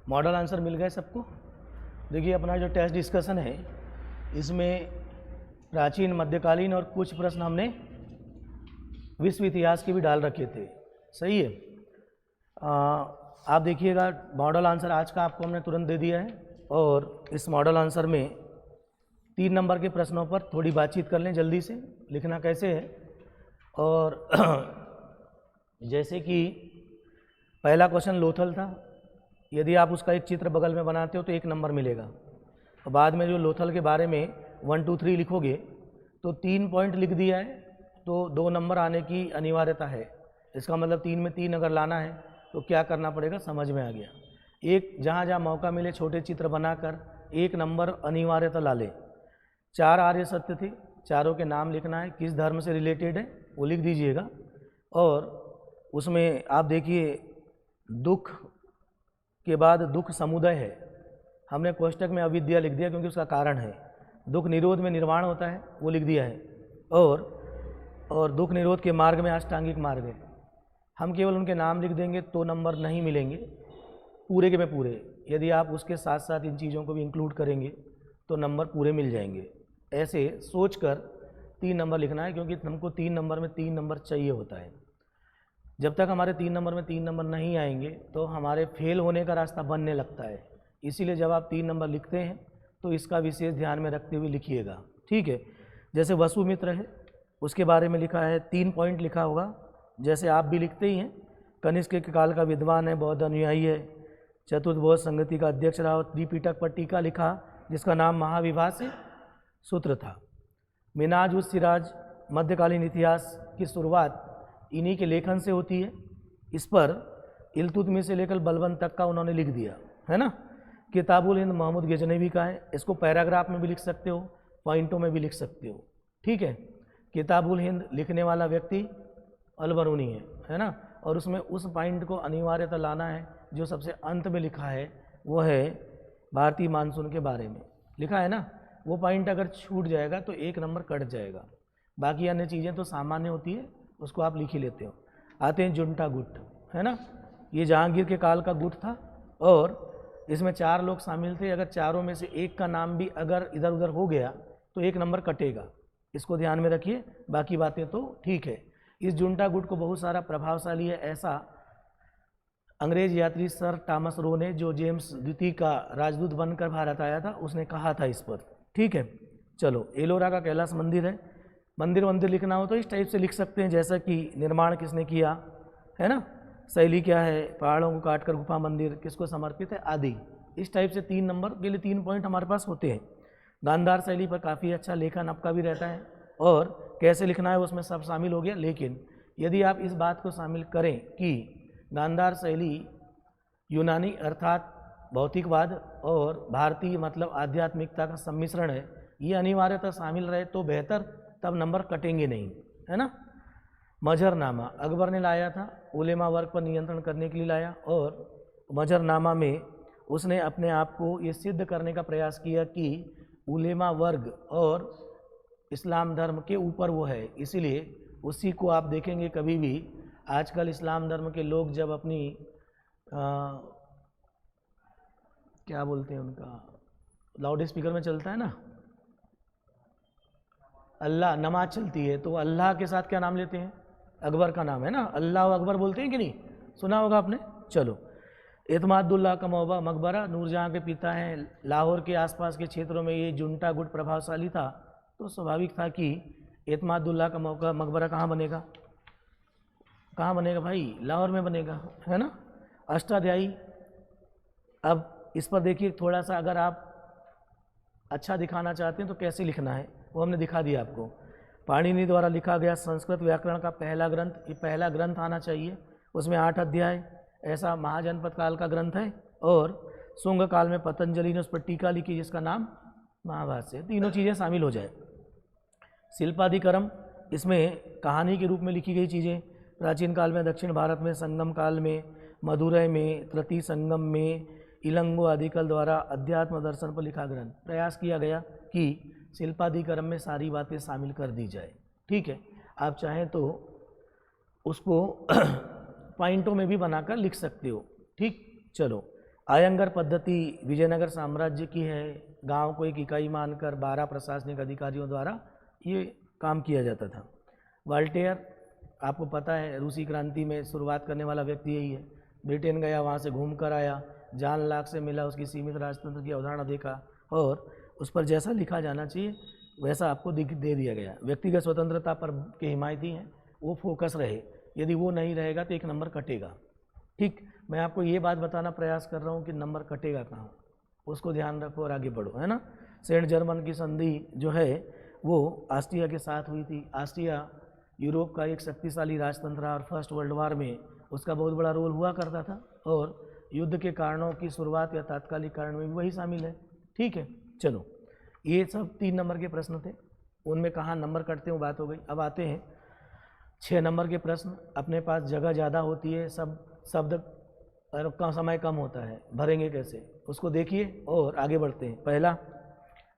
Model answer मिल गए सबको। देखिए अपना जो टेस्ट डिस्कशन है इसमें प्राचीन, मध्यकालीन और कुछ प्रश्न हमने विश्व इतिहास के भी डाल रखे थे। सही है। आप देखिएगा मॉडल आंसर आज का आपको हमने तुरंत दे दिया है, और इस मॉडल आंसर में 3 नंबर के प्रश्नों पर थोड़ी बातचीत कर लें। जल्दी से लिखना कैसे है, और जैसे कि पहला क्वेश्चन लोथल था, यदि आप उसका एक चित्र बगल में बनाते हो तो 1 नंबर मिलेगा। और बाद में जो लोथल के बारे में 1 2 3 लिखोगे तो 3 पॉइंट लिख दिया है, तो 2 नंबर आने की अनिवार्यता है। इसका मतलब 3 में 3 अगर लाना है तो क्या करना पड़ेगा, समझ में आ गया। एक जहाँ जहाँ मौका मिले छोटे चित्र बनाकर 1 नंबर अनिवार्यता ला ले। 4 आर्य सत्य थे, चारों के नाम लिखना है, किस धर्म से रिलेटेड है वो लिख दीजिएगा। और उसमें आप देखिए दुख के बाद दुख समुदय है, हमने कोष्टक में अविद्या लिख दिया क्योंकि उसका कारण है। दुख निरोध में निर्वाण होता है वो लिख दिया है, और दुख निरोध के मार्ग में अष्टांगिक मार्ग है। हम केवल उनके नाम लिख देंगे तो नंबर नहीं मिलेंगे पूरे के में पूरे। यदि आप उसके साथ साथ इन चीज़ों को भी इंक्लूड करेंगे तो नंबर पूरे मिल जाएंगे। ऐसे सोचकर 3 नंबर लिखना है, क्योंकि हमको 3 नंबर में 3 नंबर चाहिए होता है। जब तक हमारे 3 नंबर में 3 नंबर नहीं आएंगे तो हमारे फेल होने का रास्ता बनने लगता है। इसीलिए जब आप 3 नंबर लिखते हैं तो इसका विशेष ध्यान में रखते हुए लिखिएगा, ठीक है। जैसे वसुमित्र है उसके बारे में लिखा है, 3 पॉइंट लिखा होगा, जैसे आप भी लिखते ही हैं। कनिष्क के काल का विद्वान है, बौद्ध अनुयायी है, चतुर्थ संगति का अध्यक्ष रहा, और त्रिपिटक पर टीका लिखा जिसका नाम महाविभा से सूत्र था। मिनाज उस सिराज, मध्यकालीन इतिहास की शुरुआत इन्हीं के लेखन से होती है। इस पर इल्तुतमिश से लेकर बलबन तक का उन्होंने लिख दिया है ना। किताबुल हिंद महमूद गजनवी का है, इसको पैराग्राफ में भी लिख सकते हो, पॉइंटों में भी लिख सकते हो, ठीक है। किताबुल हिंद लिखने वाला व्यक्ति अलबरूनी है ना, और उसमें उस पॉइंट को अनिवार्यता लाना है जो सबसे अंत में लिखा है, वो है भारतीय मानसून के बारे में लिखा है ना। वो पॉइंट अगर छूट जाएगा तो 1 नंबर कट जाएगा। बाकी अन्य चीज़ें तो सामान्य होती है, उसको आप लिख ही लेते हो। आते हैं जुंटा गुट, है ना। ये जहांगीर के काल का गुट था, और इसमें 4 लोग शामिल थे। अगर चारों में से एक का नाम भी अगर इधर उधर हो गया तो 1 नंबर कटेगा, इसको ध्यान में रखिए। बाकी बातें तो ठीक है। इस जुंटा गुट को बहुत सारा प्रभावशाली है ऐसा अंग्रेज यात्री सर टॉमस रो ने, जो जेम्स द्वितीय का राजदूत बनकर भारत आया था, उसने कहा था इस पर, ठीक है। चलो, एलोरा का कैलाश मंदिर है। मंदिर लिखना हो तो इस टाइप से लिख सकते हैं, जैसा कि निर्माण किसने किया है ना, शैली क्या है, पहाड़ों को काटकर गुफा मंदिर किसको समर्पित है आदि। इस टाइप से 3 नंबर के लिए 3 पॉइंट हमारे पास होते हैं। गांधार शैली पर काफ़ी अच्छा लेखन आपका भी रहता है, और कैसे लिखना है उसमें सब शामिल हो गया। लेकिन यदि आप इस बात को शामिल करें कि गांधार शैली यूनानी अर्थात भौतिकवाद और भारतीय मतलब आध्यात्मिकता का सम्मिश्रण है, ये अनिवार्यता शामिल रहे तो बेहतर, तब नंबर कटेंगे नहीं, है ना। मजहरनामा अकबर ने लाया था, उलेमा वर्ग पर नियंत्रण करने के लिए लाया, और मजहरनामा में उसने अपने आप को ये सिद्ध करने का प्रयास किया कि उलेमा वर्ग और इस्लाम धर्म के ऊपर वो है। इसीलिए उसी को आप देखेंगे कभी भी आजकल इस्लाम धर्म के लोग जब अपनी क्या बोलते हैं उनका, लाउड स्पीकर में चलता है ना, अल्लाह नमाज चलती है, तो अल्लाह के साथ क्या नाम लेते हैं, अकबर का नाम है ना, अल्लाह अकबर बोलते हैं कि नहीं, सुना होगा आपने। चलो, एतमादुल्लाह का मकबरा नूरजहाँ के पिता हैं। लाहौर के आसपास के क्षेत्रों में ये जुंटा गुट प्रभावशाली था, तो स्वाभाविक था कि एतमादुल्लाह का मकबरा कहाँ बनेगा, कहाँ बनेगा भाई, लाहौर में बनेगा, है ना। अष्टाध्यायी, अब इस पर देखिए थोड़ा सा, अगर आप अच्छा दिखाना चाहते हैं तो कैसे लिखना है वो हमने दिखा दिया आपको। पाणिनि द्वारा लिखा गया संस्कृत व्याकरण का पहला ग्रंथ, ये पहला ग्रंथ आना चाहिए, उसमें 8 अध्याय, ऐसा महाजनपद काल का ग्रंथ है। और शुंग काल में पतंजलि ने उस पर टीका लिखी जिसका नाम महाभाष्य। तीनों चीज़ें शामिल हो जाए। शिल्पाधिकरम, इसमें कहानी के रूप में लिखी गई चीज़ें, प्राचीन काल में दक्षिण भारत में, संगम काल में, मदुरै में, तृतीय संगम में, इलंगो आदिकल द्वारा अध्यात्म दर्शन पर लिखा ग्रंथ। प्रयास किया गया कि शिल्पाधिकरम में सारी बातें शामिल कर दी जाए, ठीक है। आप चाहें तो उसको पॉइंटों में भी बनाकर लिख सकते हो, ठीक। चलो, आयंगर पद्धति विजयनगर साम्राज्य की है। गांव को एक इकाई मानकर 12 प्रशासनिक अधिकारियों द्वारा ये काम किया जाता था। वाल्टेयर आपको पता है रूसी क्रांति में शुरुआत करने वाला व्यक्ति यही है। ब्रिटेन गया, वहाँ से घूम कर आया, जॉन लाक से मिला, उसकी सीमित राजतंत्र की अवधारणा देखा और उस पर जैसा लिखा जाना चाहिए वैसा आपको दे दिया गया। व्यक्तिगत स्वतंत्रता पर के हिमायती हैं, वो फोकस रहे, यदि वो नहीं रहेगा तो 1 नंबर कटेगा। ठीक, मैं आपको ये बात बताना प्रयास कर रहा हूँ कि नंबर कटेगा कहाँ, उसको ध्यान रखो और आगे बढ़ो, है ना। सेंट जर्मन की संधि जो है वो ऑस्ट्रिया के साथ हुई थी। ऑस्ट्रिया यूरोप का एक शक्तिशाली राजतंत्र और फर्स्ट वर्ल्ड वॉर में उसका बहुत बड़ा रोल हुआ करता था और युद्ध के कारणों की शुरुआत या तात्कालिक कारण में भी वही शामिल है। ठीक है, चलो ये सब 3 नंबर के प्रश्न थे, उनमें कहाँ नंबर कटते हैं वो बात हो गई। अब आते हैं 6 नंबर के प्रश्न। अपने पास जगह ज़्यादा होती है, शब्द का समय कम होता है, भरेंगे कैसे उसको देखिए और आगे बढ़ते हैं। पहला,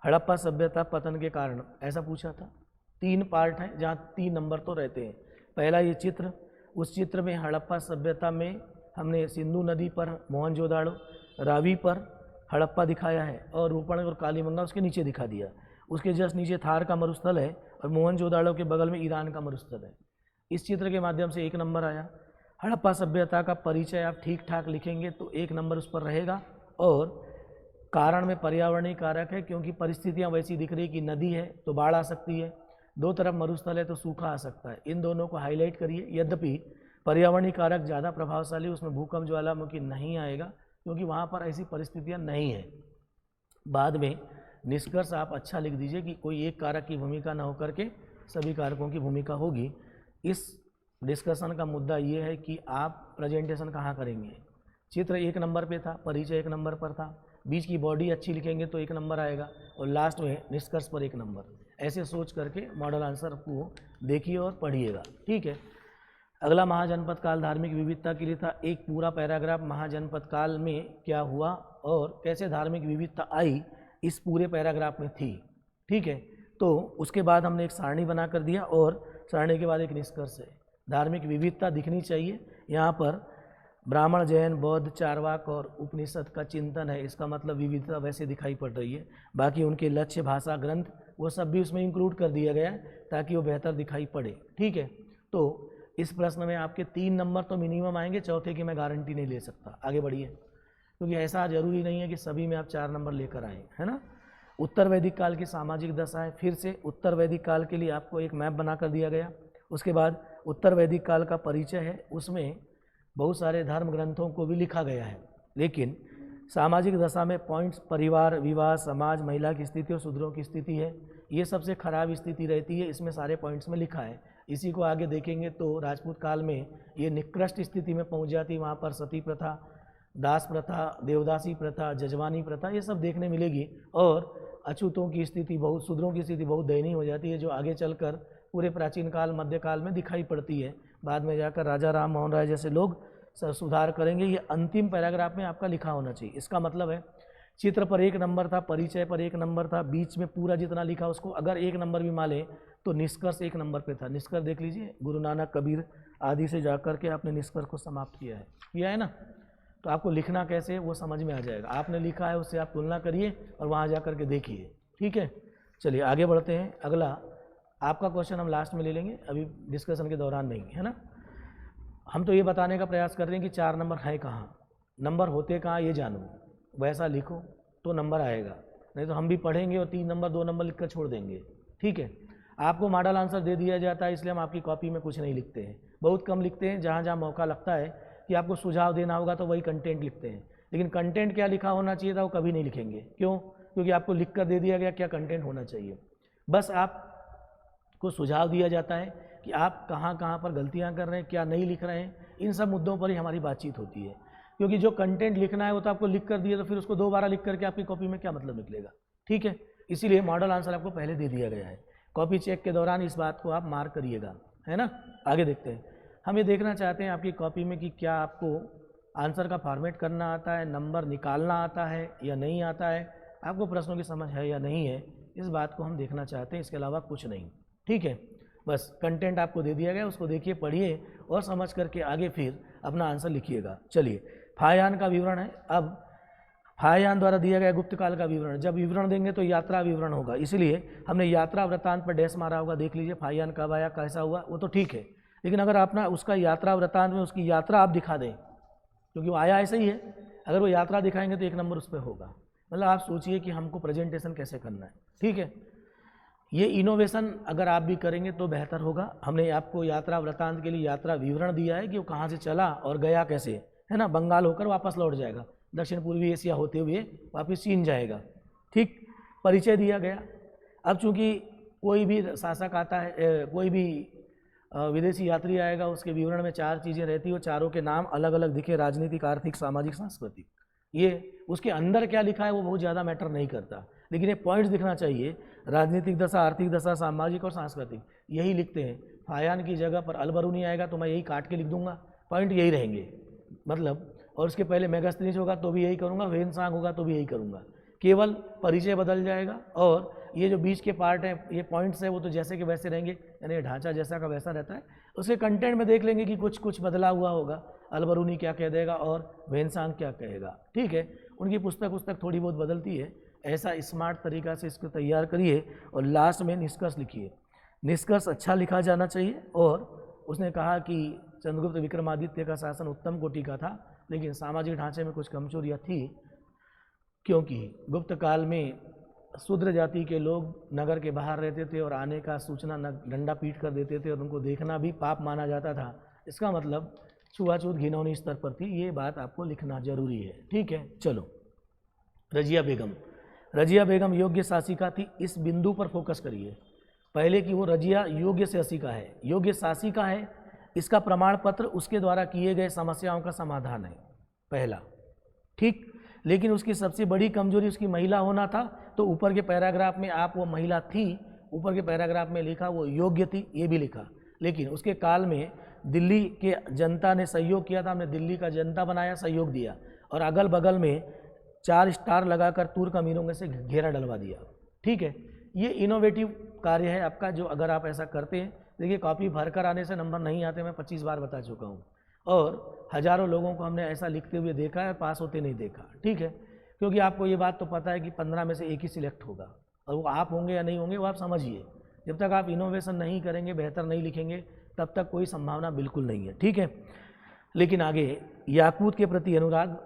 हड़प्पा सभ्यता पतन के कारण, ऐसा पूछा था। 3 पार्ट हैं जहाँ 3 नंबर तो रहते हैं। पहला ये चित्र, उस चित्र में हड़प्पा सभ्यता में हमने सिंधु नदी पर मोहनजोदाड़ो, रावी पर हड़प्पा दिखाया है और रूपण और कालीमंगा उसके नीचे दिखा दिया। उसके जस्ट नीचे थार का मरुस्थल है और मोहनजोदाड़ो के बगल में ईरान का मरुस्थल है। इस चित्र के माध्यम से 1 नंबर आया। हड़प्पा सभ्यता का परिचय आप ठीक ठाक लिखेंगे तो 1 नंबर उस पर रहेगा। और कारण में पर्यावरणीय कारक है, क्योंकि परिस्थितियाँ वैसी दिख रही कि नदी है तो बाढ़ आ सकती है, 2 तरफ मरुस्थल है तो सूखा आ सकता है। इन दोनों को हाईलाइट करिए। यद्यपि पर्यावरणीय कारक ज़्यादा प्रभावशाली, उसमें भूकंप ज्वालामुखी नहीं आएगा क्योंकि वहाँ पर ऐसी परिस्थितियाँ नहीं है। बाद में निष्कर्ष आप अच्छा लिख दीजिए कि कोई एक कारक की भूमिका न होकर के सभी कारकों की भूमिका होगी। इस डिस्कशन का मुद्दा ये है कि आप प्रेजेंटेशन कहाँ करेंगे। चित्र 1 नंबर पे था, परिचय 1 नंबर पर था, बीच की बॉडी अच्छी लिखेंगे तो 1 नंबर आएगा और लास्ट में निष्कर्ष पर 1 नंबर। ऐसे सोच करके मॉडल आंसर को देखिए और पढ़िएगा। ठीक है, अगला महाजनपद काल धार्मिक विविधता के लिए था। एक पूरा पैराग्राफ महाजनपद काल में क्या हुआ और कैसे धार्मिक विविधता आई इस पूरे पैराग्राफ में थी। ठीक है, तो उसके बाद हमने एक सारणी बना कर दिया और सारणी के बाद एक निष्कर्ष है। धार्मिक विविधता दिखनी चाहिए। यहाँ पर ब्राह्मण, जैन, बौद्ध, चारवाक और उपनिषद का चिंतन है, इसका मतलब विविधता वैसे दिखाई पड़ रही है। बाकी उनके लक्ष्य, भाषा, ग्रंथ वो सब भी उसमें इंक्लूड कर दिया गया है ताकि वो बेहतर दिखाई पड़े। ठीक है, तो इस प्रश्न में आपके 3 नंबर तो मिनिमम आएंगे, चौथे की मैं गारंटी नहीं ले सकता। आगे बढ़िए, क्योंकि ऐसा जरूरी नहीं है कि सभी में आप 4 नंबर लेकर आए, है ना। उत्तर वैदिक काल की सामाजिक दशा है। फिर से उत्तर वैदिक काल के लिए आपको एक मैप बना कर दिया गया। उसके बाद उत्तर वैदिक काल का परिचय है, उसमें बहुत सारे धर्म ग्रंथों को भी लिखा गया है, लेकिन सामाजिक दशा में पॉइंट्स परिवार, विवाह, समाज, महिला की स्थिति और शूद्रों की स्थिति है। ये सबसे खराब स्थिति रहती है, इसमें सारे पॉइंट्स में लिखा है। इसी को आगे देखेंगे तो राजपूत काल में ये निकृष्ट स्थिति में पहुंच जाती। वहाँ पर सती प्रथा, दास प्रथा, देवदासी प्रथा, जजवानी प्रथा ये सब देखने मिलेगी और अछूतों की स्थिति बहुत, शूद्रों की स्थिति बहुत दयनीय हो जाती है, जो आगे चलकर पूरे प्राचीन काल, मध्यकाल में दिखाई पड़ती है। बाद में जाकर राजा राम मोहन राय जैसे लोग सुधार करेंगे। ये अंतिम पैराग्राफ में आपका लिखा होना चाहिए। इसका मतलब है चित्र पर 1 नंबर था, परिचय पर 1 नंबर था, बीच में पूरा जितना लिखा उसको अगर 1 नंबर भी मान लें तो निष्कर्ष 1 नंबर पे था। निष्कर्ष देख लीजिए, गुरु नानक, कबीर आदि से जाकर के आपने निष्कर्ष को समाप्त किया है ना। तो आपको लिखना कैसे वो समझ में आ जाएगा। आपने लिखा है उससे आप तुलना करिए और वहाँ जा कर के देखिए। ठीक है, चलिए आगे बढ़ते हैं। अगला आपका क्वेश्चन हम लास्ट में ले लेंगे, अभी डिस्कशन के दौरान नहीं, है ना। हम तो ये बताने का प्रयास कर रहे हैं कि 4 नंबर है कहाँ, नंबर होते कहाँ ये जानो, वैसा लिखो तो नंबर आएगा। नहीं तो हम भी पढ़ेंगे और 3 नंबर 2 नंबर लिख कर छोड़ देंगे। ठीक है, आपको मॉडल आंसर दे दिया जाता है, इसलिए हम आपकी कॉपी में कुछ नहीं लिखते हैं, बहुत कम लिखते हैं। जहाँ जहाँ मौका लगता है कि आपको सुझाव देना होगा तो वही कंटेंट लिखते हैं, लेकिन कंटेंट क्या लिखा होना चाहिए था वो कभी नहीं लिखेंगे। क्यों? क्योंकि आपको लिख कर दे दिया गया क्या कंटेंट होना चाहिए। बस आपको सुझाव दिया जाता है कि आप कहाँ कहाँ पर गलतियाँ कर रहे हैं, क्या नहीं लिख रहे हैं। इन सब मुद्दों पर ही हमारी बातचीत होती है, क्योंकि जो कंटेंट लिखना है वो तो आपको लिख कर दिया, तो फिर उसको 2 बार लिख करके आपकी कॉपी में क्या मतलब निकलेगा। ठीक है, इसीलिए मॉडल आंसर आपको पहले दे दिया गया है। कॉपी चेक के दौरान इस बात को आप मार्क करिएगा, है ना। आगे देखते हैं। हम ये देखना चाहते हैं आपकी कॉपी में कि क्या आपको आंसर का फॉर्मेट करना आता है, नंबर निकालना आता है या नहीं आता है, आपको प्रश्नों की समझ है या नहीं है, इस बात को हम देखना चाहते हैं, इसके अलावा कुछ नहीं। ठीक है, बस कंटेंट आपको दे दिया गया, उसको देखिए, पढ़िए और समझ करके आगे फिर अपना आंसर लिखिएगा। चलिए, फायान का विवरण है। अब फायान द्वारा दिया गया गुप्त काल का विवरण, जब विवरण देंगे तो यात्रा विवरण होगा, इसलिए हमने यात्रा वृत्तांत पर डैश मारा होगा। देख लीजिए फायान कब आया, कैसा हुआ, वो तो ठीक है, लेकिन अगर आप ना उसका यात्रा वृत्तांत में उसकी यात्रा आप दिखा दें, क्योंकि वो आया ऐसे ही है, अगर वो यात्रा दिखाएंगे तो 1 नंबर उस पर होगा। मतलब आप सोचिए कि हमको प्रेजेंटेशन कैसे करना है, ठीक है। ये इनोवेशन अगर आप भी करेंगे तो बेहतर होगा। हमने आपको यात्रा वृत्तांत के लिए यात्रा विवरण दिया है कि वो कहाँ से चला और गया कैसे, है ना, बंगाल होकर वापस लौट जाएगा, दक्षिण पूर्वी एशिया होते हुए वापस चीन जाएगा, ठीक। परिचय दिया गया। अब चूंकि कोई भी शासक आता है, कोई भी विदेशी यात्री आएगा, उसके विवरण में 4 चीज़ें रहती है, वो चारों के नाम अलग अलग दिखे, राजनीतिक, आर्थिक, सामाजिक, सांस्कृतिक। ये उसके अंदर क्या लिखा है वो बहुत ज़्यादा मैटर नहीं करता, लेकिन ये पॉइंट्स दिखना चाहिए, राजनीतिक दशा, आर्थिक दशा, सामाजिक और सांस्कृतिक, यही लिखते हैं। फायान की जगह पर अलबरूनी आएगा तो मैं यही काट के लिख दूंगा, पॉइंट यही रहेंगे मतलब, और उसके पहले मेगास्थनीज होगा तो भी यही करूँगा, वेनसांग होगा तो भी यही करूँगा, केवल परिचय बदल जाएगा। और ये जो बीच के पार्ट हैं, ये पॉइंट्स है, वो तो जैसे के वैसे रहेंगे, यानी ढांचा जैसा का वैसा रहता है। उसके कंटेंट में देख लेंगे कि कुछ कुछ बदला हुआ होगा, अलबरूनी क्या कह देगा और वेनसांग क्या कहेगा, ठीक है। उनकी पुस्तक थोड़ी बहुत बदलती है, ऐसा स्मार्ट तरीका से इसको तैयार करिए और लास्ट में निष्कर्ष लिखिए। निष्कर्ष अच्छा लिखा जाना चाहिए। और उसने कहा कि चंद्रगुप्त विक्रमादित्य का शासन उत्तम कोटि का था, लेकिन सामाजिक ढांचे में कुछ कमजोरियाँ थी, क्योंकि गुप्त काल में शूद्र जाति के लोग नगर के बाहर रहते थे और आने का सूचना डंडा पीट कर देते थे और उनको देखना भी पाप माना जाता था। इसका मतलब छुआछूत घिनौनी स्तर पर थी, ये बात आपको लिखना जरूरी है, ठीक है। चलो, रजिया बेगम योग्य शासिका थी, इस बिंदु पर फोकस करिए पहले कि वो रजिया योग्य शासिका है, योग्य शासिका है, इसका प्रमाण पत्र उसके द्वारा किए गए समस्याओं का समाधान है पहला, ठीक। लेकिन उसकी सबसे बड़ी कमजोरी उसकी महिला होना था, तो ऊपर के पैराग्राफ में आप वो महिला थी, ऊपर के पैराग्राफ में लिखा वो योग्य थी, ये भी लिखा। लेकिन उसके काल में दिल्ली के जनता ने सहयोग किया था, हमने दिल्ली का जनता बनाया, सहयोग दिया, और अगल बगल में 4 स्टार लगाकर तुर्क अमीरों से घेरा डलवा दिया, ठीक है। ये इनोवेटिव कार्य है आपका, जो अगर आप ऐसा करते हैं, देखिए कॉपी भरकर आने से नंबर नहीं आते, मैं 25 बार बता चुका हूँ, और हज़ारों लोगों को हमने ऐसा लिखते हुए देखा है, पास होते नहीं देखा, ठीक है। क्योंकि आपको ये बात तो पता है कि 15 में से एक ही सिलेक्ट होगा, और वो आप होंगे या नहीं होंगे वो आप समझिए। जब तक आप इनोवेशन नहीं करेंगे, बेहतर नहीं लिखेंगे, तब तक कोई संभावना बिल्कुल नहीं है, ठीक है। लेकिन आगे याकूत के प्रति अनुराग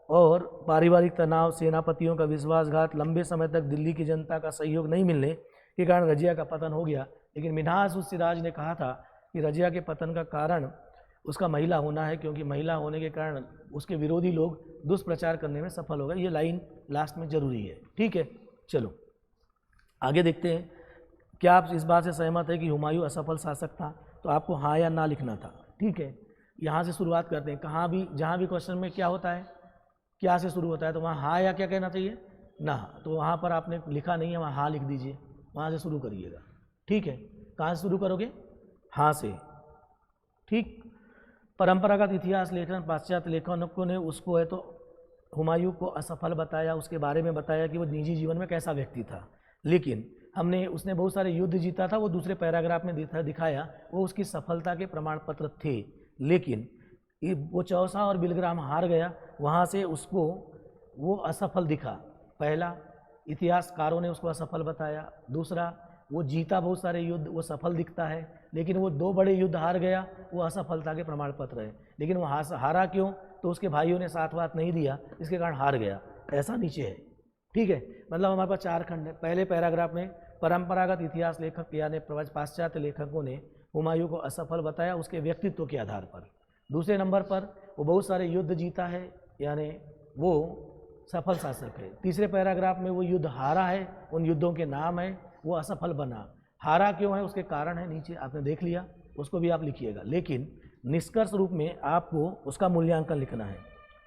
और पारिवारिक तनाव, सेनापतियों का विश्वासघात, लंबे समय तक दिल्ली की जनता का सहयोग नहीं मिलने के कारण रजिया का पतन हो गया। लेकिन मिन्हाज उस सिराज ने कहा था कि रजिया के पतन का कारण उसका महिला होना है, क्योंकि महिला होने के कारण उसके विरोधी लोग दुष्प्रचार करने में सफल हो गए। ये लाइन लास्ट में जरूरी है, ठीक है। चलो आगे देखते हैं, क्या आप इस बात से सहमत है कि हुमायूं असफल शासक था? तो आपको हाँ या ना लिखना था, ठीक है। यहाँ से शुरुआत करते हैं, कहाँ भी जहाँ भी क्वेश्चन में क्या होता है, क्या से शुरू होता है, तो वहाँ हाँ या क्या कहना चाहिए, ना। तो वहाँ पर आपने लिखा नहीं है, वहाँ हाँ लिख दीजिए, वहाँ से शुरू करिएगा, ठीक है। कहाँ से शुरू करोगे? हाँ से, ठीक। परंपरागत इतिहास लेखन, पाश्चात्य लेखकों ने उसको है तो हुमायूं को असफल बताया, उसके बारे में बताया कि वो निजी जीवन में कैसा व्यक्ति था, लेकिन हमने उसने बहुत सारे युद्ध जीता था, वो दूसरे पैराग्राफ में दिखाया, वो उसकी सफलता के प्रमाण पत्र थे। लेकिन वो चौसा और बिलग्राम हार गया, वहाँ से उसको वो असफल दिखा। पहला, इतिहासकारों ने उसको असफल बताया। दूसरा, वो जीता बहुत सारे युद्ध, वो सफल दिखता है, लेकिन वो 2 बड़े युद्ध हार गया, वो असफलता के प्रमाण पत्र है। लेकिन वो हारा क्यों? तो उसके भाइयों ने साथ वाथ नहीं दिया, इसके कारण हार गया, ऐसा नीचे है, ठीक है। मतलब हमारे पास 4 खंड है। पहले पैराग्राफ में परंपरागत इतिहास लेखक यानी पाश्चात्य लेखकों ने हुमायूं को असफल बताया उसके व्यक्तित्व के आधार पर। दूसरे नंबर पर वो बहुत सारे युद्ध जीता है, यानी वो सफल शासक है। तीसरे पैराग्राफ में वो युद्ध हारा है, उन युद्धों के नाम है, वो असफल बना। हारा क्यों है, उसके कारण है, नीचे आपने देख लिया, उसको भी आप लिखिएगा। लेकिन निष्कर्ष रूप में आपको उसका मूल्यांकन लिखना है,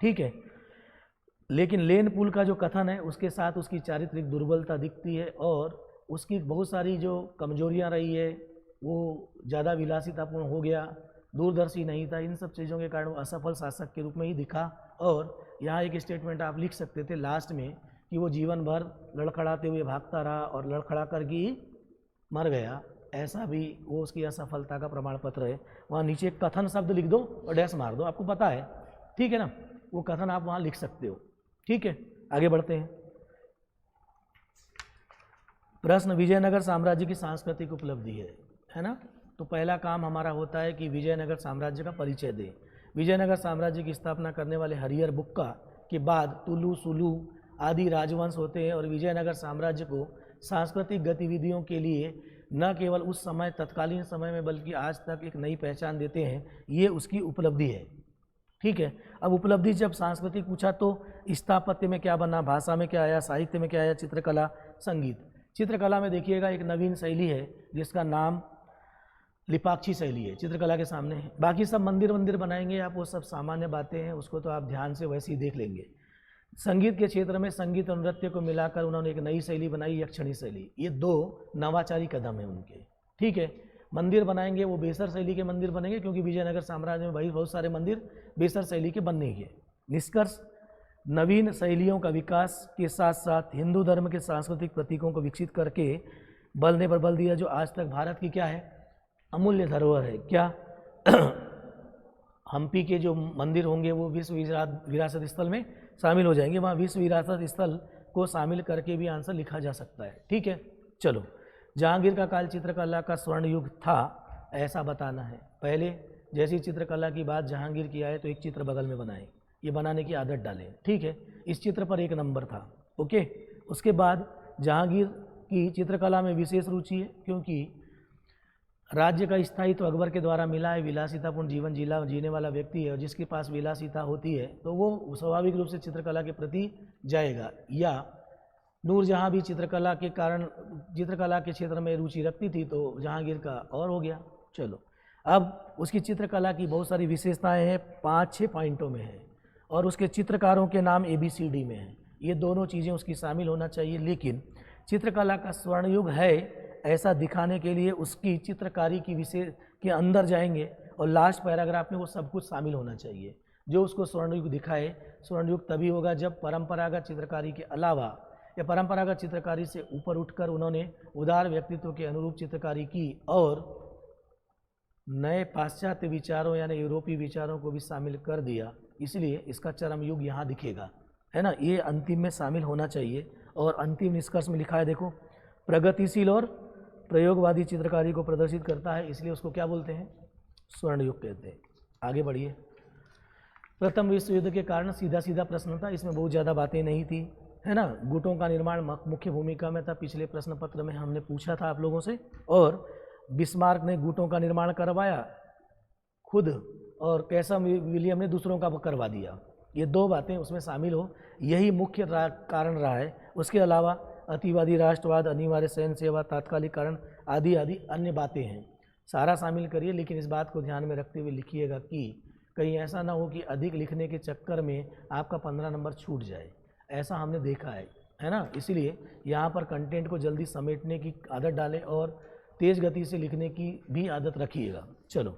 ठीक है। लेकिन लेन पुल का जो कथन है उसके साथ उसकी चारित्रिक दुर्बलता दिखती है, और उसकी बहुत सारी जो कमजोरियां रही है, वो ज़्यादा विलासितापूर्ण हो गया, दूरदर्शी नहीं था, इन सब चीज़ों के कारण वो असफल शासक के रूप में ही दिखा। और यहाँ एक स्टेटमेंट आप लिख सकते थे लास्ट में कि वो जीवन भर लड़खड़ाते हुए भागता रहा और लड़खड़ा कर ही मर गया, ऐसा भी वो उसकी असफलता का प्रमाण पत्र है। वहाँ नीचे कथन शब्द लिख दो और डैश मार दो, आपको पता है, ठीक है ना, वो कथन आप वहाँ लिख सकते हो, ठीक है। आगे बढ़ते हैं। प्रश्न, विजयनगर साम्राज्य की सांस्कृतिक उपलब्धि है ना। तो पहला काम हमारा होता है कि विजयनगर साम्राज्य का परिचय दें। विजयनगर साम्राज्य की स्थापना करने वाले हरिहर बुक्का के बाद तुलु सुलु आदि राजवंश होते हैं और विजयनगर साम्राज्य को सांस्कृतिक गतिविधियों के लिए न केवल उस समय तत्कालीन समय में बल्कि आज तक एक नई पहचान देते हैं। ये उसकी उपलब्धि है। ठीक है, अब उपलब्धि जब सांस्कृतिक पूछा तो स्थापत्य में क्या बना, भाषा में क्या आया, साहित्य में क्या आया, चित्रकला, संगीत। चित्रकला में देखिएगा एक नवीन शैली है जिसका नाम लिपाक्षी शैली है, चित्रकला के सामने है। बाकी सब मंदिर बनाएंगे आप, वो सब सामान्य बातें हैं, उसको तो आप ध्यान से वैसे ही देख लेंगे। संगीत के क्षेत्र में संगीत और नृत्य को मिलाकर उन्होंने एक नई शैली बनाई, यक्षिणी शैली। ये दो नवाचारी कदम है उनके। ठीक है, मंदिर बनाएंगे वो बेसर शैली के मंदिर बनेंगे, क्योंकि विजयनगर साम्राज्य में भाई बहुत सारे मंदिर बेसर शैली के बनने के। निष्कर्ष, नवीन शैलियों का विकास के साथ साथ हिंदू धर्म के सांस्कृतिक प्रतीकों को विकसित करके बल पर बल दिया, जो आज तक भारत की क्या है, अमूल्य धरोहर है। क्या हम्पी के जो मंदिर होंगे वो विश्व विरासत स्थल में शामिल हो जाएंगे। वहाँ विश्व विरासत स्थल को शामिल करके भी आंसर लिखा जा सकता है। ठीक है, चलो, जहांगीर का काल चित्रकला का स्वर्ण युग था ऐसा बताना है। पहले जैसी चित्रकला की बात जहांगीर की आए तो एक चित्र बगल में बनाएं, ये बनाने की आदत डालें। ठीक है, इस चित्र पर 1 नंबर था। ओके, उसके बाद जहांगीर की चित्रकला में विशेष रुचि है क्योंकि राज्य का स्थायित्व अकबर के द्वारा मिला है। विलासितापूर्ण जीवन जीने वाला व्यक्ति है और जिसके पास विलासिता होती है तो वो स्वाभाविक रूप से चित्रकला के प्रति जाएगा। या नूरजहाँ भी चित्रकला के क्षेत्र में रुचि रखती थी तो जहांगीर का और हो गया। चलो, अब उसकी चित्रकला की बहुत सारी विशेषताएं हैं, 5-6 पॉइंटों में है और उसके चित्रकारों के नाम ABCD में हैं। ये दोनों चीज़ें उसकी शामिल होना चाहिए। लेकिन चित्रकला का स्वर्णयुग है ऐसा दिखाने के लिए उसकी चित्रकारी की विशेष के अंदर जाएंगे और लास्ट पैराग्राफ में वो सब कुछ शामिल होना चाहिए जो उसको स्वर्णयुग दिखाए। स्वर्णयुग तभी होगा जब परंपरागत चित्रकारी के अलावा या परंपरागत चित्रकारी से ऊपर उठकर उन्होंने उदार व्यक्तित्व के अनुरूप चित्रकारी की और नए पाश्चात्य विचारों यानी यूरोपीय विचारों को भी शामिल कर दिया। इसलिए इसका चरम युग यहाँ दिखेगा, है ना। ये अंतिम में शामिल होना चाहिए। और अंतिम निष्कर्ष में लिखा है, देखो, प्रगतिशील और प्रयोगवादी चित्रकारी को प्रदर्शित करता है, इसलिए उसको क्या बोलते हैं, स्वर्ण युग कहते हैं। आगे बढ़िए। प्रथम विश्व युद्ध के कारण सीधा सीधा प्रश्न था, इसमें बहुत ज़्यादा बातें नहीं थी, है ना। गुटों का निर्माण मुख्य भूमिका में था, पिछले प्रश्न पत्र में हमने पूछा था आप लोगों से। और बिस्मार्क ने गुटों का निर्माण करवाया खुद और कैसा विलियम ने दूसरों का करवा दिया। ये 2 बातें उसमें शामिल हो, यही मुख्य कारण रहा है। उसके अलावा अतिवादी राष्ट्रवाद, अनिवार्य सैन्य सेवा, तात्कालिक कारण आदि आदि अन्य बातें हैं। सारा शामिल करिए, लेकिन इस बात को ध्यान में रखते हुए लिखिएगा कि कहीं ऐसा ना हो कि अधिक लिखने के चक्कर में आपका 15 नंबर छूट जाए। ऐसा हमने देखा है ना। इसलिए यहाँ पर कंटेंट को जल्दी समेटने की आदत डालें और तेज़ गति से लिखने की भी आदत रखिएगा। चलो,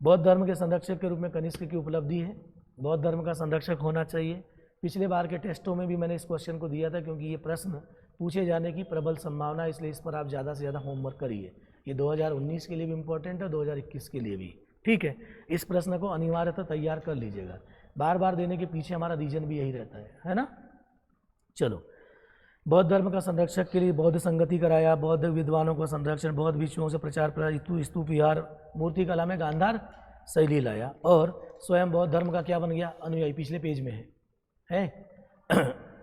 बौद्ध धर्म के संरक्षक के रूप में कनिष्क की उपलब्धि है। बौद्ध धर्म का संरक्षक होना चाहिए। पिछले बार के टेस्टों में भी मैंने इस क्वेश्चन को दिया था क्योंकि ये प्रश्न पूछे जाने की प्रबल संभावना है, इसलिए इस पर आप ज़्यादा से ज़्यादा होमवर्क करिए। ये 2019 के लिए भी इम्पोर्टेंट है, 2021 के लिए भी। ठीक है, इस प्रश्न को अनिवार्यतः तैयार कर लीजिएगा। बार बार देने के पीछे हमारा रीजन भी यही रहता है ना। चलो, बौद्ध धर्म का संरक्षक के लिए बौद्ध संगति कराया, बौद्ध विद्वानों का संरक्षण, बौद्ध भिक्षुओं से प्रचार, स्तूप विहार, मूर्ति कला में गांधार शैली लाया और स्वयं बौद्ध धर्म का क्या बन गया, अनुयायी। पिछले पेज में है।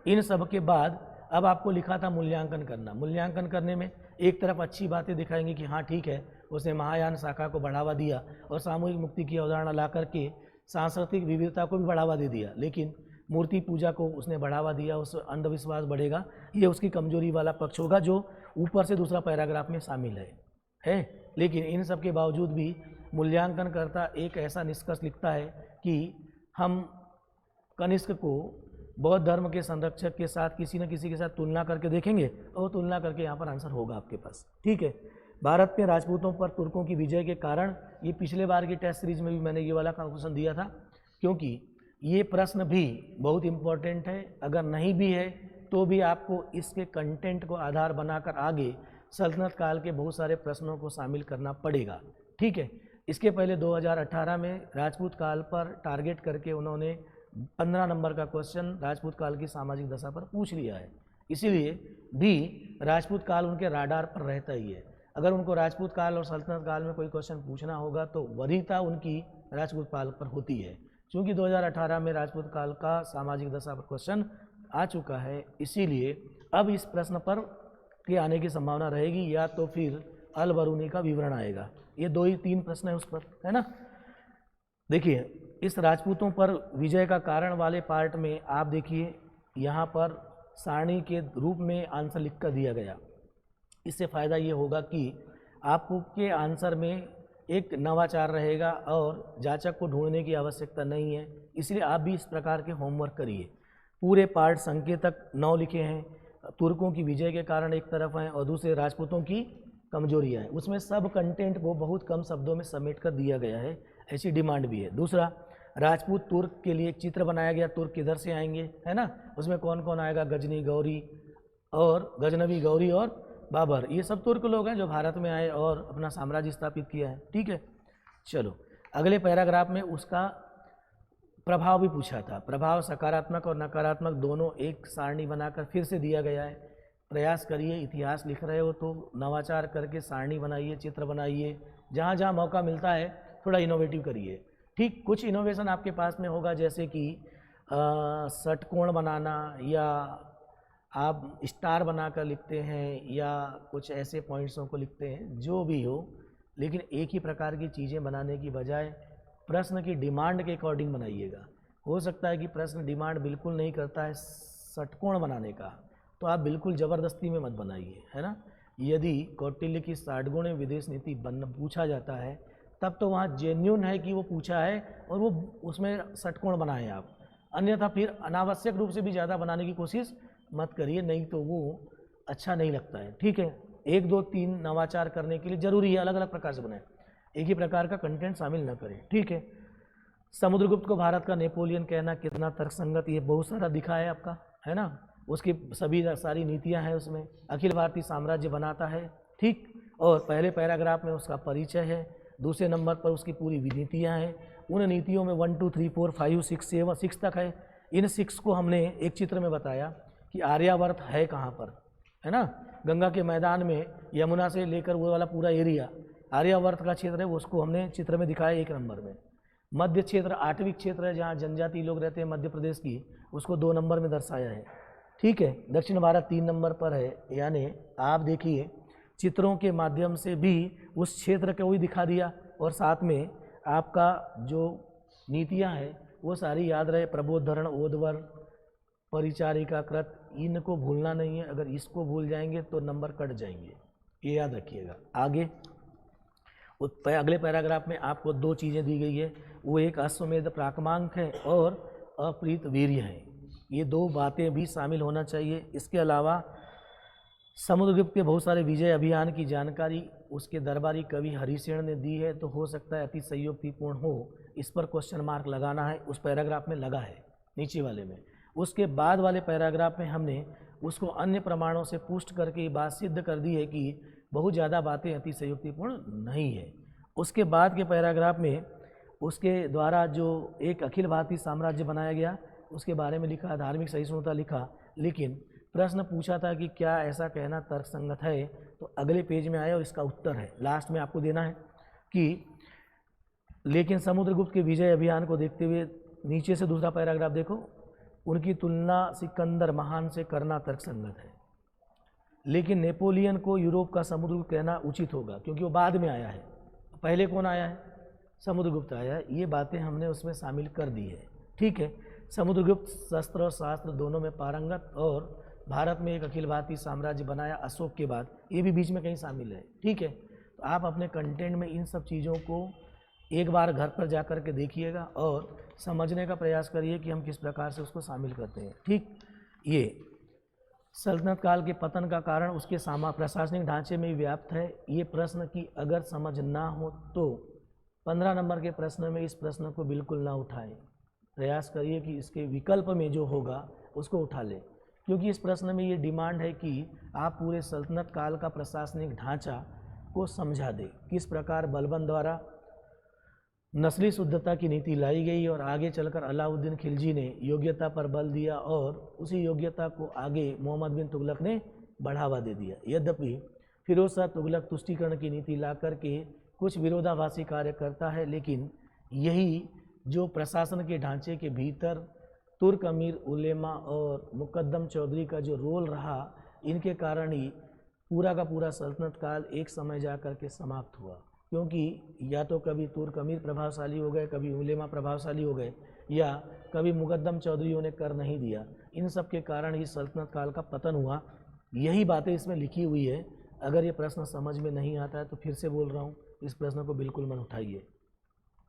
इन सब के बाद अब आपको लिखा था मूल्यांकन करना। मूल्यांकन करने में एक तरफ अच्छी बातें दिखाएंगे कि हाँ ठीक है, उसने महायान शाखा को बढ़ावा दिया और सामूहिक मुक्ति की अवधारणा ला करके सांस्कृतिक विविधता को भी बढ़ावा दे दिया, लेकिन मूर्ति पूजा को उसने बढ़ावा दिया, उस अंधविश्वास बढ़ेगा, ये उसकी कमजोरी वाला पक्ष होगा जो ऊपर से दूसरा पैराग्राफ में शामिल है। लेकिन इन सब के बावजूद भी मूल्यांकन करता एक ऐसा निष्कर्ष लिखता है कि हम कनिष्क को बौद्ध धर्म के संरक्षक के साथ किसी न किसी के साथ तुलना करके देखेंगे और तुलना करके यहाँ पर आंसर होगा आपके पास। ठीक है, भारत में राजपूतों पर तुर्कों की विजय के कारण, ये पिछले बार की टेस्ट सीरीज में भी मैंने ये वाला क्वेश्चन दिया था, क्योंकि ये प्रश्न भी बहुत इम्पोर्टेंट है। अगर नहीं भी है तो भी आपको इसके कंटेंट को आधार बनाकर आगे सल्तनत काल के बहुत सारे प्रश्नों को शामिल करना पड़ेगा। ठीक है, इसके पहले 2018 में राजपूत काल पर टारगेट करके उन्होंने 15 नंबर का क्वेश्चन राजपूत काल की सामाजिक दशा पर पूछ लिया है, इसीलिए भी राजपूत काल उनके राडार पर रहता ही है। अगर उनको राजपूत काल और सल्तनत काल में कोई क्वेश्चन पूछना होगा तो वरीयता उनकी राजपूत काल पर होती है। क्योंकि 2018 में राजपूत काल का सामाजिक दशा पर क्वेश्चन आ चुका है, इसीलिए अब इस प्रश्न पर के आने की संभावना रहेगी, या तो फिर अल बरूनी का विवरण आएगा। ये 2 ही 3 प्रश्न है उस पर, है ना। देखिए, इस राजपूतों पर विजय का कारण वाले पार्ट में आप देखिए यहाँ पर सारणी के रूप में आंसर लिख कर दिया गया। इससे फ़ायदा ये होगा कि आपको के आंसर में एक नवाचार रहेगा और जांचक को ढूंढने की आवश्यकता नहीं है, इसलिए आप भी इस प्रकार के होमवर्क करिए। पूरे पार्ट संकेतक 9 लिखे हैं, तुर्कों की विजय के कारण एक तरफ हैं और दूसरे राजपूतों की कमजोरियाँ हैं। उसमें सब कंटेंट को बहुत कम शब्दों में समेट कर दिया गया है, ऐसी डिमांड भी है। दूसरा, राजपूत तुर्क के लिए एक चित्र बनाया गया, तुर्क किधर से आएंगे, है ना। उसमें कौन कौन आएगा, गजनी गौरी और गजनवी गौरी और बाबर, ये सब तुर्क लोग हैं जो भारत में आए और अपना साम्राज्य स्थापित किया है। ठीक है, चलो अगले पैराग्राफ में उसका प्रभाव भी पूछा था। प्रभाव सकारात्मक और नकारात्मक दोनों एक सारणी बनाकर फिर से दिया गया है। प्रयास करिए, इतिहास लिख रहे हो तो नवाचार करके सारणी बनाइए, चित्र बनाइए, जहाँ जहाँ मौका मिलता है थोड़ा इनोवेटिव करिए। ठीक, कुछ इनोवेशन आपके पास में होगा, जैसे कि षटकोण बनाना, या आप स्टार बनाकर लिखते हैं, या कुछ ऐसे पॉइंट्सों को लिखते हैं, जो भी हो, लेकिन एक ही प्रकार की चीज़ें बनाने की बजाय प्रश्न की डिमांड के अकॉर्डिंग बनाइएगा। हो सकता है कि प्रश्न डिमांड बिल्कुल नहीं करता है षटकोण बनाने का, तो आप बिल्कुल ज़बरदस्ती में मत बनाइए, है ना। यदि कौटिल्य की 60 गुण विदेश नीति पूछा जाता है, तब तो वहाँ जेन्यून है कि वो पूछा है और वो उसमें षटकोण बनाएं आप, अन्यथा फिर अनावश्यक रूप से भी ज़्यादा बनाने की कोशिश मत करिए, नहीं तो वो अच्छा नहीं लगता है। ठीक है, 1 2 3 नवाचार करने के लिए जरूरी है अलग अलग प्रकार से बनाएं, एक ही प्रकार का कंटेंट शामिल न करें। ठीक है, समुद्रगुप्त को भारत का नेपोलियन कहना कितना तर्कसंगत, ये बहुत सारा दिखा है आपका, है ना। उसकी सभी सारी नीतियां हैं उसमें, अखिल भारतीय साम्राज्य बनाता है। ठीक, और पहले पैराग्राफ में उसका परिचय है, दूसरे नंबर पर उसकी पूरी नीतियाँ हैं। उन नीतियों में 1 2 3 4 5 6 7 6 तक है। इन 6 को हमने एक चित्र में बताया कि आर्यावर्त है कहाँ पर, है ना। गंगा के मैदान में यमुना से लेकर वो वाला पूरा एरिया आर्यावर्त का क्षेत्र है, उसको हमने चित्र में दिखाया 1 नंबर में। मध्य क्षेत्र आटविक क्षेत्र है, जहाँ जनजाति लोग रहते हैं मध्य प्रदेश की, उसको 2 नंबर में दर्शाया है। ठीक है, दक्षिण भारत 3 नंबर पर है। यानी आप देखिए चित्रों के माध्यम से भी उस क्षेत्र को ही दिखा दिया, और साथ में आपका जो नीतियाँ हैं वो सारी याद रहे। प्रबोधरण, ओदवर, परिचारिका, कृत, इनको भूलना नहीं है। अगर इसको भूल जाएंगे तो नंबर कट जाएंगे, ये याद रखिएगा। आगे अगले पैराग्राफ में आपको 2 चीज़ें दी गई है, वो एक अश्वमेध प्राकमांक है और अप्रीत वीर्य है। ये 2 बातें भी शामिल होना चाहिए। इसके अलावा समुद्रगुप्त के बहुत सारे विजय अभियान की जानकारी उसके दरबारी कवि हरिसेन ने दी है, तो हो सकता है अति संयोक्तिपूर्ण हो, इस पर क्वेश्चन मार्क लगाना है। उस पैराग्राफ में लगा है नीचे वाले में। उसके बाद वाले पैराग्राफ में हमने उसको अन्य प्रमाणों से पुष्ट करके ये बात सिद्ध कर दी है कि बहुत ज़्यादा बातें अति संयोक्तिपूर्ण नहीं है। उसके बाद के पैराग्राफ में उसके द्वारा जो एक अखिल भारतीय साम्राज्य बनाया गया उसके बारे में लिखा, धार्मिक सहिष्णुता लिखा, लेकिन प्रश्न पूछा था कि क्या ऐसा कहना तर्कसंगत है, तो अगले पेज में आया और इसका उत्तर है, लास्ट में आपको देना है कि लेकिन समुद्रगुप्त के विजय अभियान को देखते हुए नीचे से दूसरा पैराग्राफ देखो, उनकी तुलना सिकंदर महान से करना तर्कसंगत है, लेकिन नेपोलियन को यूरोप का समुद्रगुप्त कहना उचित होगा क्योंकि वो बाद में आया है। पहले कौन आया है? समुद्रगुप्त आया है। ये बातें हमने उसमें शामिल कर दी है। ठीक है, समुद्रगुप्त शस्त्र और शास्त्र दोनों में पारंगत और भारत में एक अखिल भारतीय साम्राज्य बनाया अशोक के बाद, ये भी बीच में कहीं शामिल है। ठीक है, तो आप अपने कंटेंट में इन सब चीज़ों को एक बार घर पर जा कर के देखिएगा और समझने का प्रयास करिए कि हम किस प्रकार से उसको शामिल करते हैं। ठीक, ये सल्तनत काल के पतन का कारण उसके प्रशासनिक ढांचे में व्याप्त है। ये प्रश्न की अगर समझ ना हो तो 15 नंबर के प्रश्न में इस प्रश्न को बिल्कुल ना उठाएं। प्रयास करिए कि इसके विकल्प में जो होगा उसको उठा लें, क्योंकि इस प्रश्न में ये डिमांड है कि आप पूरे सल्तनत काल का प्रशासनिक ढांचा को समझा दें, किस प्रकार बलबन द्वारा नस्ली शुद्धता की नीति लाई गई और आगे चलकर अलाउद्दीन खिलजी ने योग्यता पर बल दिया और उसी योग्यता को आगे मोहम्मद बिन तुगलक ने बढ़ावा दे दिया। यद्यपि फिरोज शाह तुगलक तुष्टीकरण की नीति ला करके कुछ विरोधाभासी कार्य करता है, लेकिन यही जो प्रशासन के ढांचे के भीतर तुर्क अमीर उलेमा और मुकद्दम चौधरी का जो रोल रहा, इनके कारण ही पूरा का पूरा सल्तनत काल एक समय जा कर के समाप्त हुआ। क्योंकि या तो कभी तुर्क अमीर प्रभावशाली हो गए, कभी उलेमा प्रभावशाली हो गए, या कभी मुकद्दम चौधरियों ने कर नहीं दिया। इन सब के कारण ही सल्तनत काल का पतन हुआ। यही बातें इसमें लिखी हुई है। अगर ये प्रश्न समझ में नहीं आता है तो फिर से बोल रहा हूँ, इस प्रश्न को बिल्कुल मत उठाइए,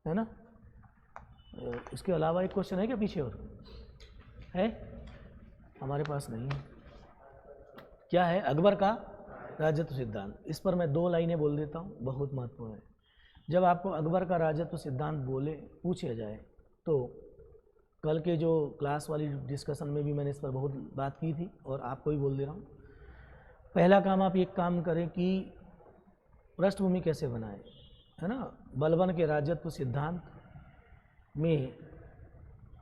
है ना। इसके अलावा एक क्वेश्चन है क्या पीछे और है? हमारे पास नहीं है। क्या है? अकबर का राजत्व सिद्धांत। इस पर मैं 2 लाइनें बोल देता हूँ, बहुत महत्वपूर्ण है। जब आपको अकबर का राजत्व सिद्धांत पूछा जाए तो कल के जो क्लास वाली डिस्कशन में भी मैंने इस पर बहुत बात की थी और आपको भी बोल दे रहा हूँ। पहला काम आप एक काम करें कि पृष्ठभूमि कैसे बनाएं, है ना। बलबन के राजत्व सिद्धांत में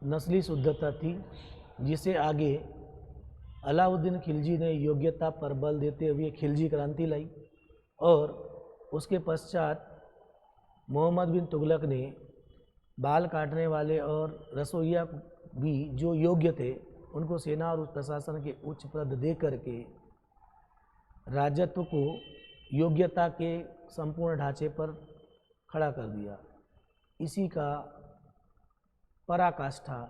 नस्ली शुद्धता थी, जिसे आगे अलाउद्दीन खिलजी ने योग्यता पर बल देते हुए खिलजी क्रांति लाई और उसके पश्चात मोहम्मद बिन तुगलक ने बाल काटने वाले और रसोइया भी जो योग्य थे उनको सेना और प्रशासन के उच्च पद दे करके राजत्व को योग्यता के संपूर्ण ढांचे पर खड़ा कर दिया। इसी का पराकाष्ठा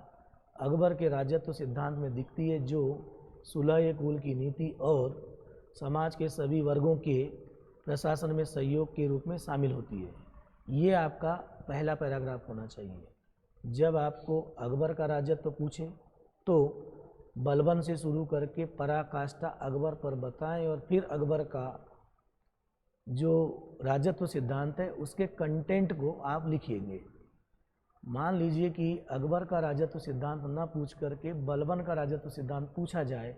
अकबर के राजत्व सिद्धांत में दिखती है, जो सुलह कुल की नीति और समाज के सभी वर्गों के प्रशासन में सहयोग के रूप में शामिल होती है। ये आपका पहला पैराग्राफ होना चाहिए। जब आपको अकबर का राजत्व पूछे तो बलबन से शुरू करके पराकाष्ठा अकबर पर बताएं और फिर अकबर का जो राजत्व सिद्धांत है उसके कंटेंट को आप लिखिएंगे। मान लीजिए कि अकबर का राजत्व सिद्धांत ना पूछ करके बलबन का राजत्व सिद्धांत पूछा जाए,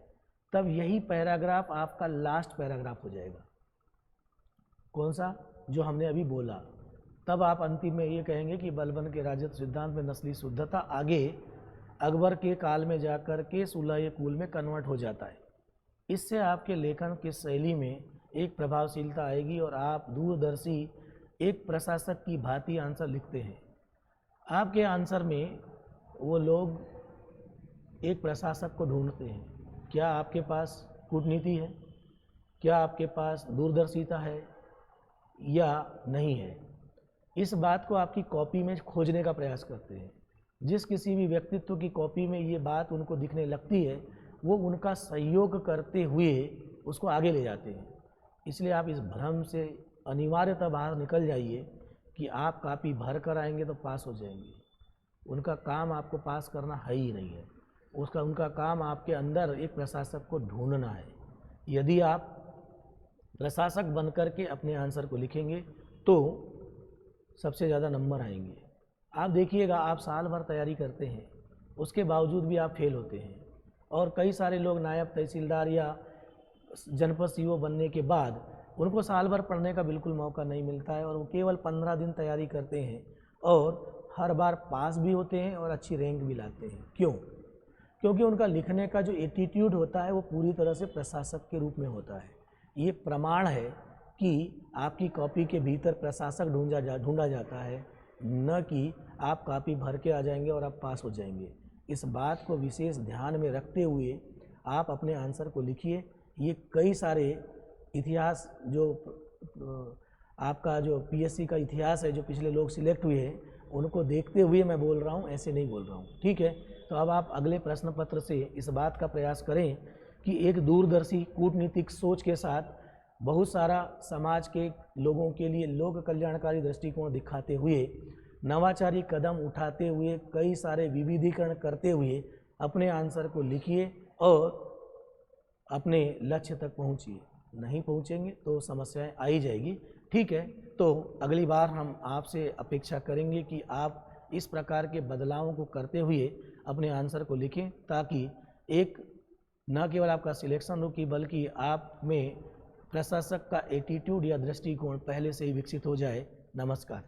तब यही पैराग्राफ आपका लास्ट पैराग्राफ हो जाएगा। कौन सा? जो हमने अभी बोला। तब आप अंतिम में ये कहेंगे कि बलबन के राजत्व सिद्धांत में नस्ली शुद्धता आगे अकबर के काल में जाकर के सुलह कुल में कन्वर्ट हो जाता है। इससे आपके लेखन की शैली में एक प्रभावशीलता आएगी और आप दूरदर्शी एक प्रशासक की भांति आंसर लिखते हैं। आपके आंसर में वो लोग एक प्रशासक को ढूंढते हैं। क्या आपके पास कूटनीति है, क्या आपके पास दूरदर्शिता है या नहीं है, इस बात को आपकी कॉपी में खोजने का प्रयास करते हैं। जिस किसी भी व्यक्तित्व की कॉपी में ये बात उनको दिखने लगती है, वो उनका सहयोग करते हुए उसको आगे ले जाते हैं। इसलिए आप इस भ्रम से अनिवार्यतः बाहर निकल जाइए कि आप कापी भर कर आएंगे तो पास हो जाएंगे। उनका काम आपको पास करना है ही नहीं है। उनका काम आपके अंदर एक प्रशासक को ढूंढना है। यदि आप प्रशासक बनकर के अपने आंसर को लिखेंगे तो सबसे ज़्यादा नंबर आएंगे। आप देखिएगा, आप साल भर तैयारी करते हैं, उसके बावजूद भी आप फेल होते हैं। और कई सारे लोग नायब तहसीलदार या जनपद सीओ बनने के बाद उनको साल भर पढ़ने का बिल्कुल मौका नहीं मिलता है और वो केवल 15 दिन तैयारी करते हैं और हर बार पास भी होते हैं और अच्छी रैंक भी लाते हैं। क्यों? क्योंकि उनका लिखने का जो एटीट्यूड होता है वो पूरी तरह से प्रशासक के रूप में होता है। ये प्रमाण है कि आपकी कॉपी के भीतर प्रशासक ढूंढा जाता है, न कि आप कॉपी भर के आ जाएंगे और आप पास हो जाएंगे। इस बात को विशेष ध्यान में रखते हुए आप अपने आंसर को लिखिए। ये कई सारे इतिहास जो आपका जो पीएससी का इतिहास है, जो पिछले लोग सिलेक्ट हुए हैं, उनको देखते हुए मैं बोल रहा हूँ, ऐसे नहीं बोल रहा हूँ। ठीक है, तो अब आप अगले प्रश्न पत्र से इस बात का प्रयास करें कि एक दूरदर्शी कूटनीतिक सोच के साथ बहुत सारा समाज के लोगों के लिए लोक कल्याणकारी दृष्टिकोण दिखाते हुए, नवाचारी कदम उठाते हुए, कई सारे विविधीकरण करते हुए अपने आंसर को लिखिए और अपने लक्ष्य तक पहुंचिए। नहीं पहुंचेंगे तो समस्याएं आ ही जाएगी। ठीक है, तो अगली बार हम आपसे अपेक्षा करेंगे कि आप इस प्रकार के बदलावों को करते हुए अपने आंसर को लिखें, ताकि एक न केवल आपका सिलेक्शन रुकी बल्कि आप में प्रशासक का एटीट्यूड या दृष्टिकोण पहले से ही विकसित हो जाए। नमस्कार।